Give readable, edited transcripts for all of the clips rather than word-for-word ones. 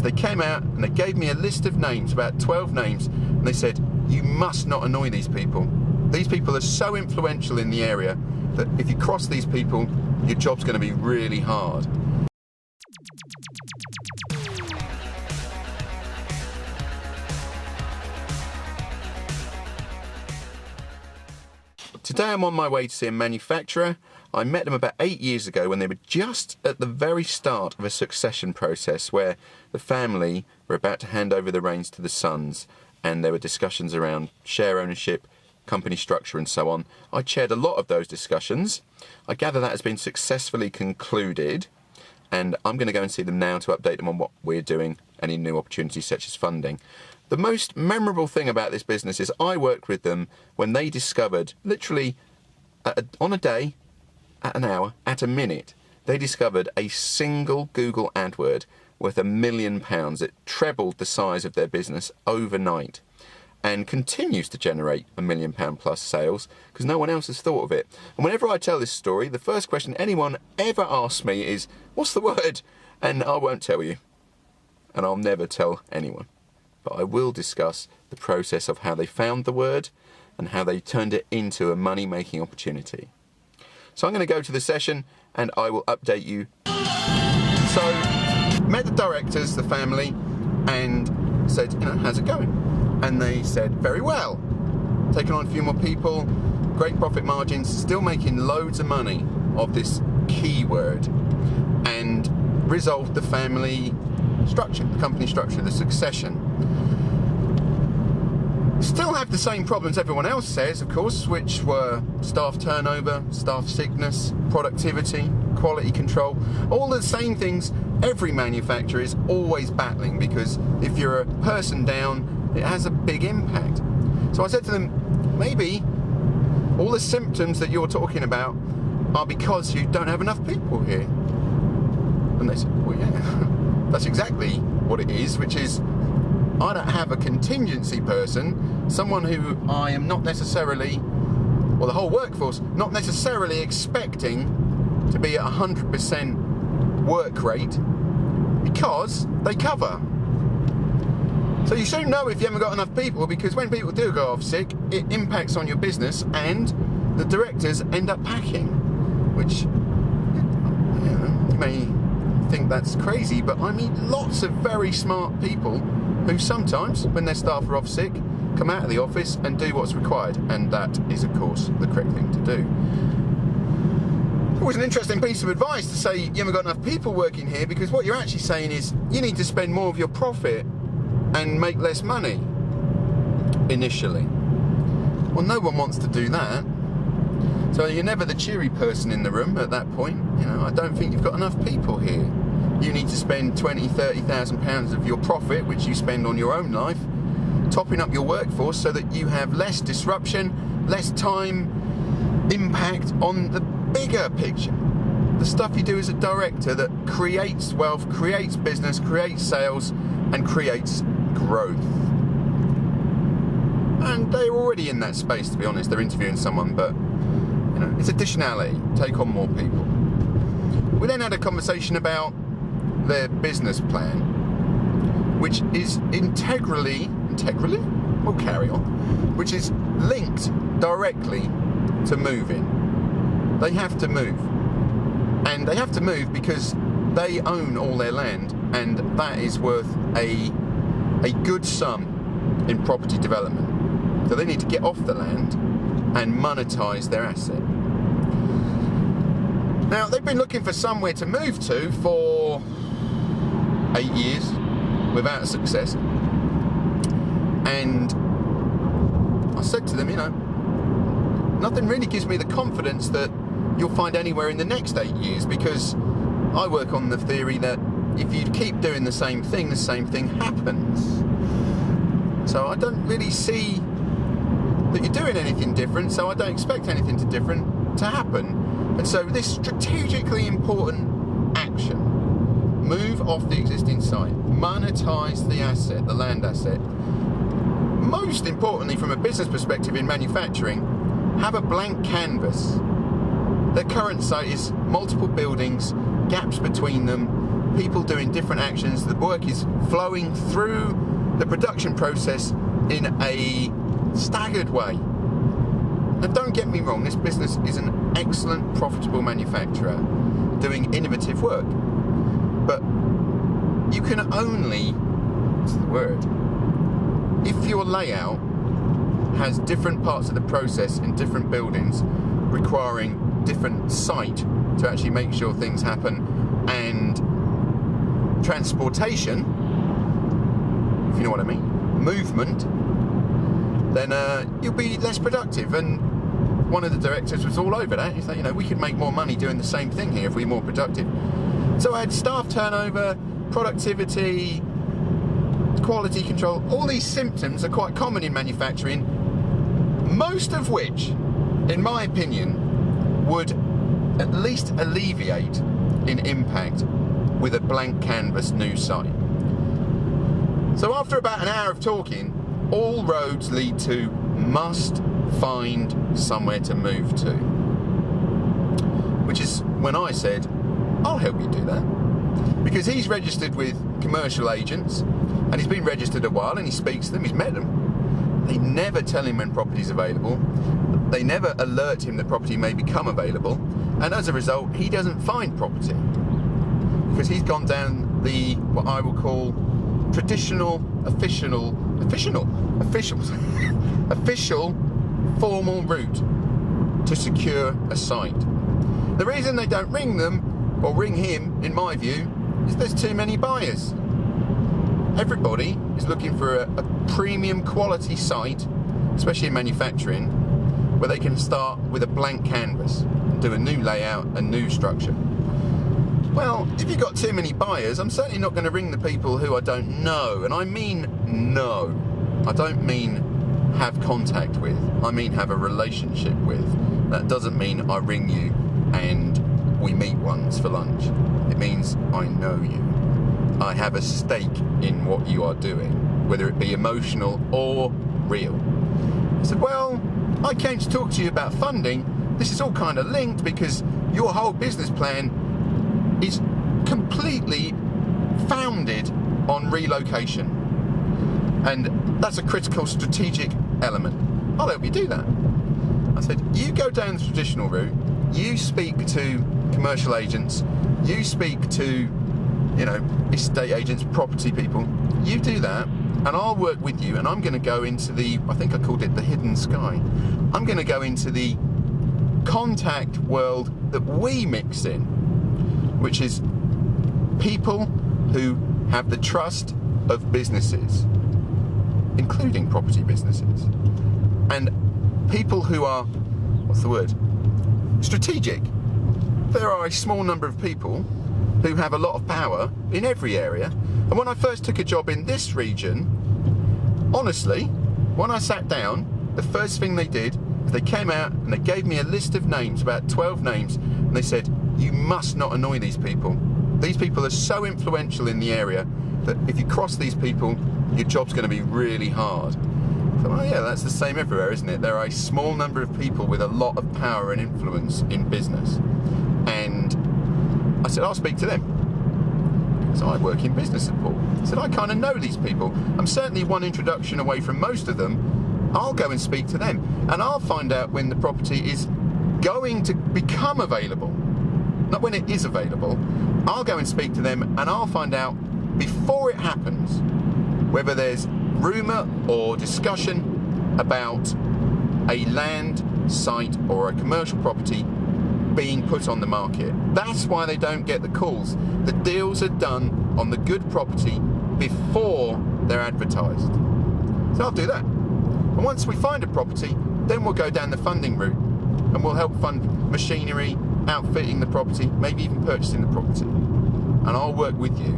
they came out and they gave me a list of names, about 12 names, and they said, you must not annoy these people. These people are so influential in the area that if you cross these people, your job's going to be really hard. Today I'm on my way to see a manufacturer. I met them about 8 years ago when they were just at the very start of a succession process where the family were about to hand over the reins to the sons, and there were discussions around share ownership, company structure and so on. I chaired a lot of those discussions. I gather that has been successfully concluded, and I'm going to go and see them now to update them on what we're doing, any new opportunities such as funding. The most memorable thing about this business is I worked with them when they discovered, literally on a day, at an hour, at a minute, they discovered a single Google AdWord worth £1 million. It trebled the size of their business overnight and continues to generate £1 million plus sales because no one else has thought of it. And whenever I tell this story, the first question anyone ever asks me is, what's the word? And I won't tell you. And I'll never tell anyone. But I will discuss the process of how they found the word and how they turned it into a money-making opportunity. So I'm going to go to the session and I will update you. So, met the directors, the family, and said, how's it going? And they said, very well. Taking on a few more people, great profit margins, still making loads of money of this keyword, and resolved the family structure, the company structure, the succession. Still have the same problems everyone else says, of course, which were staff turnover, staff sickness, productivity, quality control, all the same things every manufacturer is always battling, because if you're a person down, it has a big impact. So I said to them, maybe all the symptoms that you're talking about are because you don't have enough people here. And they said, well, yeah, that's exactly what it is, which is I don't have a contingency person, someone who I am not necessarily, or the whole workforce, not necessarily expecting to be at 100% work rate because they cover. So you soon know if you haven't got enough people, because when people do go off sick, it impacts on your business and the directors end up packing, which, you may think that's crazy, but I meet lots of very smart people who sometimes, when their staff are off sick, come out of the office and do what's required, and that is, of course, the correct thing to do. It was an interesting piece of advice to say you haven't got enough people working here, because what you're actually saying is you need to spend more of your profit and make less money initially. Well, no one wants to do that. So you're never the cheery person in the room at that point. I don't think you've got enough people here. You need to spend £20,000-30,000 of your profit, which you spend on your own life, topping up your workforce so that you have less disruption, less time impact on the bigger picture. The stuff you do as a director that creates wealth, creates business, creates sales, and creates growth. And they're already in that space, to be honest. They're interviewing someone, but it's additionality. Take on more people. We then had a conversation about their business plan, which is integrally, we'll carry on, which is linked directly to moving. They have to move. And they have to move because they own all their land, and that is worth a good sum in property development. So they need to get off the land and monetize their asset. Now, they've been looking for somewhere to move to for 8 years without success. And I said to them, nothing really gives me the confidence that you'll find anywhere in the next 8 years, because I work on the theory that if you keep doing the same thing happens. So I don't really see that you're doing anything different, so I don't expect anything different to happen. And so this strategically important action, move off the existing site, monetize the asset, the land asset. Most importantly, from a business perspective in manufacturing, have a blank canvas. Their current site is multiple buildings, gaps between them, people doing different actions. The work is flowing through the production process in a staggered way. And don't get me wrong, this business is an excellent, profitable manufacturer doing innovative work. But you can only, what's the word, if your layout has different parts of the process in different buildings requiring different site to actually make sure things happen, and transportation, if you know what I mean, movement, then you'll be less productive. And one of the directors was all over that. He said, you know, we could make more money doing the same thing here if we were more productive. So I had staff turnover, productivity, quality control. All these symptoms are quite common in manufacturing, most of which, in my opinion, would at least alleviate in impact with a blank canvas new site. So after about an hour of talking, all roads lead to must find somewhere to move to. Which is when I said, I'll help you do that. Because he's registered with commercial agents, and he's been registered a while, and he speaks to them, he's met them. They never tell him when property's available. They never alert him that property may become available, and as a result, he doesn't find property. Because he's gone down the, what I will call, traditional, official formal route to secure a site. The reason they don't ring them, or ring him, in my view, is there's too many buyers. Everybody is looking for a premium quality site, especially in manufacturing, where they can start with a blank canvas and do a new layout and new structure. Well, if you've got too many buyers, I'm certainly not going to ring the people who I don't know. And I mean know. I don't mean have contact with. I mean have a relationship with. That doesn't mean I ring you and we meet once for lunch. It means I know you. I have a stake in what you are doing, whether it be emotional or real. I said, well, I came to talk to you about funding. This is all kind of linked because your whole business plan is completely founded on relocation. And that's a critical strategic element. I'll help you do that. I said, you go down the traditional route, you speak to commercial agents, you speak to, you know, estate agents, property people, you do that, and I'll work with you, and I'm going to go into the, I think I called it the hidden sky. I'm going to go into the contact world that we mix in, which is people who have the trust of businesses, including property businesses, and people who are, what's the word, strategic. There are a small number of people who have a lot of power in every area, and when I first took a job in this region, honestly, when I sat down, the first thing they did is they came out and they gave me a list of names, about 12 names, and they said, you must not annoy these people. These people are so influential in the area that if you cross these people, your job's going to be really hard. So, oh yeah, that's the same everywhere, isn't it? There are a small number of people with a lot of power and influence in business. And I said, I'll speak to them. So I work in business support. I said, I kind of know these people. I'm certainly one introduction away from most of them. I'll go and speak to them. And I'll find out when the property is going to become available. Not when it is available. I'll go and speak to them, and I'll find out before it happens whether there's rumour or discussion about a land site or a commercial property being put on the market. That's why they don't get the calls. The deals are done on the good property before they're advertised. So I'll do that. And once we find a property, then we'll go down the funding route, and we'll help fund machinery, outfitting the property, maybe even purchasing the property. And I'll work with you,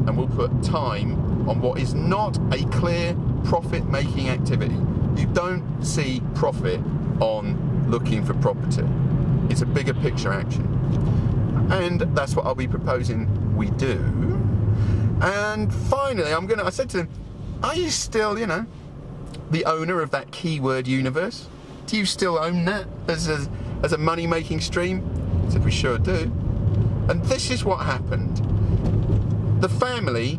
and we'll put time on what is not a clear profit-making activity. You don't see profit on looking for property. It's a bigger picture action. And that's what I'll be proposing we do. And finally, I said to them, are you still, you know, the owner of that keyword universe? Do you still own that as a money-making stream? I said, we sure do. And this is what happened. The family,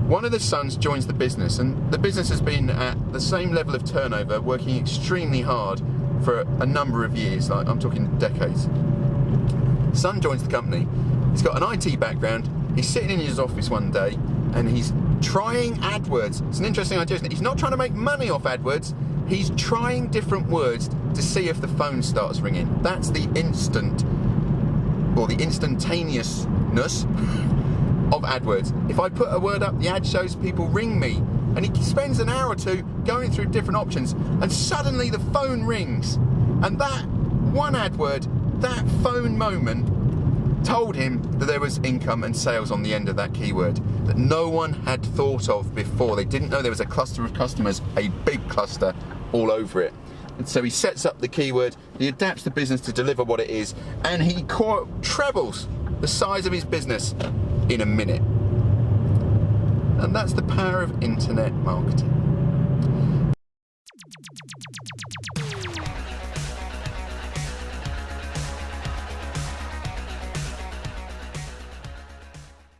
one of the sons joins the business, and the business has been at the same level of turnover, working extremely hard for a number of years, like I'm talking decades. Son joins the company. He's got an IT background. He's sitting in his office one day and he's trying AdWords. It's an interesting idea, isn't it? He's not trying to make money off AdWords. He's trying different words to see if the phone starts ringing. That's the instant, or the instantaneousness of AdWords. If I put a word up, the ad shows people ring me. And he spends an hour or two going through different options, and suddenly the phone rings. And that one AdWord, that phone moment, told him that there was income and sales on the end of that keyword that no one had thought of before. They didn't know there was a cluster of customers, a big cluster all over it. And so he sets up the keyword, he adapts the business to deliver what it is, and he trebles the size of his business in a minute. And that's the power of internet marketing.